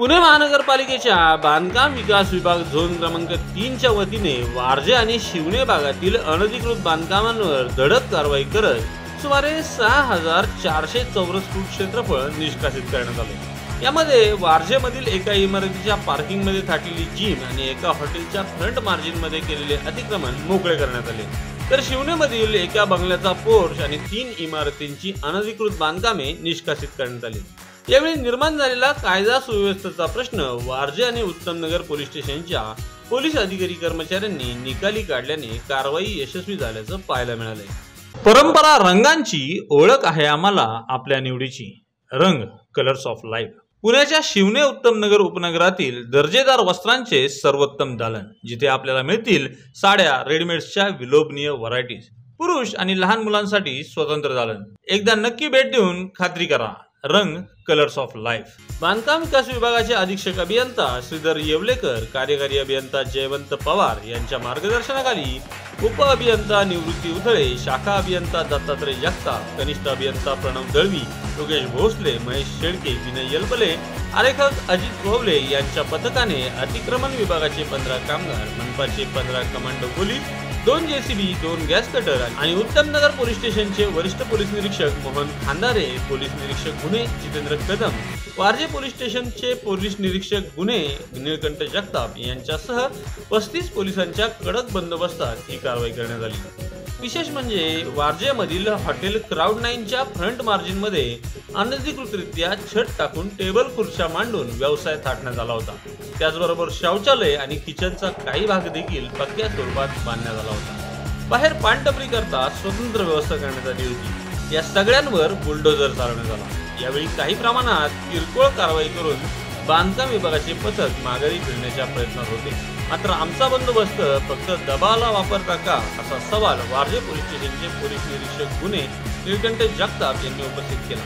पुणे महानगरपालिकेच्या बांधकाम विकास विभाग झोन क्रमांक 3च्या वतीने वारजे आणि शिवणे भागातील अनधिकृत बांधकामांवर धडक कारवाई करत सुमारे 6,400 चौरस फूट क्षेत्रफळ निष्कासित करण्यात आले। यामध्ये वारजेमधील एका इमारतीच्या पार्किंगमध्ये थाटलेली जिम आणि एका हॉटेलच्या फ्रंट मार्जिनमध्ये केलेले अतिक्रमण मोकळे करण्यात आले, तर शिवणेमधील एका बंगल्याचा पोर्च आणि 3 इमारतींची अनधिकृत बांधकामे निष्कासित करण्यात आली। यावेळी निर्माण झालेला कायदा सुव्यवस्थेचा प्रश्न वारजे आणि उत्तमनगर पोलीस स्टेशनच्या पोलीस अधिकारी कर्मचाऱ्यांनी निकाली काढल्याने कारवाई यशस्वी झाल्याचं पाहायला मिळालंय। परंपरा रंगांची ओळख आहे आम्हाला आपल्या निवडीची, रंग कलर्स ऑफ लाईफ। पुण्याच्या शिवणे उत्तमनगर उपनगरातील दर्जेदार वस्त्रांचे सर्वोत्तम दालन, जिथे आपल्याला मिळतील साड्या, रेडीमेड्सच्या विलोभनीय व्हरायटीज, पुरुष आणि लहान मुलांसाठी स्वतंत्र दालन। एकदा नक्की भेट देऊन खात्री करा, रंग कलर्स ऑफ लाईफ। बांधकाम विकास विभागाचे अधीक्षक अभियंता श्रीधर येवलेकर, कार्यकारी अभियंता जयवंत पवार यांच्या मार्गदर्शनाखाली उप अभियंता निवृत्ती उथळे, शाखा अभियंता दत्तात्रय जगताप, कनिष्ठ अभियंता प्रणव दळवी, योगेश भोसले, महेश शेळके, विनय यलपले, आरेखक अजित कोवले यांच्या पथकाने अतिक्रमण विभागाचे 15 कामगार, मनपाचे 15 commando police, 2 JCB, 2 gas cutter आणि उत्तमनगर पोलीस स्टेशनचे वरिष्ठ पोलीस निरीक्षक मोहन खांदारे, पोलीस निरीक्षक गुन्हे जितेंद्र कदम, वारजे पोलीस स्टेशनचे पोलीस निरीक्षक गुन्हे निळकंठ जगताप यांच्यासह 35 पोलिसांच्या कडक बंदोबस्तात ही कारवाई करण्यात आली। विशेष म्हणजे वारजेमधील हॉटेल क्राउड 9च्या फ्रंट मार्जिनमध्ये अनधिकृतरित्या छत टाकून टेबल खुर्च्या मांडून व्यवसाय थाटण्यात आला होता। त्याचबरोबर शौचालय आणि किचनचा काही भाग देखील पक्क्या स्वरूपात बांधण्यात आला होता। बाहेर पानटपरी करता स्वतंत्र व्यवस्था करण्यात आली होती। या सगळ्यांवर बुलडोझर चालवण्यात आला। यावेळी काही प्रमाणात किरकोळ कारवाई करून बांधकाम विभागाचे पथक माघारी फिरण्याच्या प्रयत्नात होते, मात्र आमचा बंदोबस्त फक्त दबावाला वापरता का, असा सवाल वारजे पोलीस स्टेशनचे पोलीस निरीक्षक गुन्हे निळकंठ जगताप यांनी उपस्थित केला।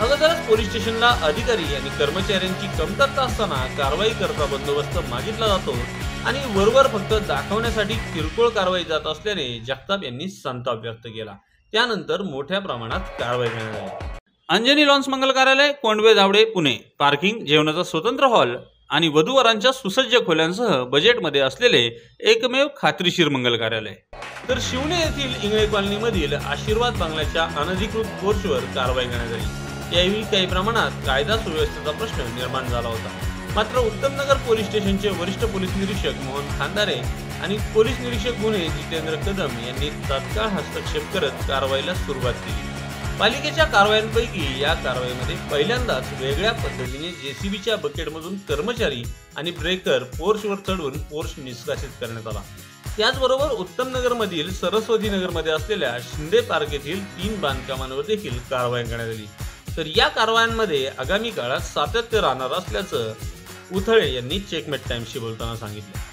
अगोदरच पोलीस स्टेशनला अधिकारी आणि कर्मचाऱ्यांची कमतरता असताना कारवाई करता बंदोबस्त मागितला जातो आणि वरवर फक्त दाखवण्यासाठी किरकोळ कारवाई जात असल्याने जगताप यांनी संताप व्यक्त केला। त्यानंतर मोठ्या प्रमाणात कारवाई करण्यात आली। अंजनी लॉन्स मंगल कार्यालय, कोंडवे धावडे, पुणे। पार्किंग, जेवणाचा स्वतंत्र हॉल आणि वधूवरांच्या सुसज्ज खोल्यांसह बजेटमध्ये असलेले एकमेव खात्रीशीर मंगल कार्यालय। तर शिवणे येथील इंगळे कॉलनीमधील आशीर्वाद बंगल्याच्या अनधिकृत पोर्चवर कारवाई करण्यात आली। यावेळी काही प्रमाणात कायदा सुव्यवस्थेचा प्रश्न निर्माण झाला होता, मात्र उत्तमनगर पोलीस स्टेशनचे वरिष्ठ पोलीस निरीक्षक मोहन खांदारे आणि पोलीस निरीक्षक गुन्हे जितेंद्र कदम यांनी तात्काळ हस्तक्षेप करत कारवाईला सुरुवात केली। पालिकेच्या कारवायांपैकी या कारवाईमध्ये पहिल्यांदाच वेगळ्या पद्धतीने जेसीबीच्या बकेटमधून कर्मचारी आणि ब्रेकर पोर्चवर चढवून पोर्च निष्कासित करण्यात आला। त्याचबरोबर उत्तमनगरमधील सरस्वती नगरमध्ये असलेल्या शिंदे पार्क येथील 3 बांधकामांवर देखील कारवाई करण्यात आली। तर या कारवायांमध्ये आगामी काळात सातत्य राहणार असल्याचं उथळे यांनी चेकमेट टाइम्सशी बोलताना सांगितलं।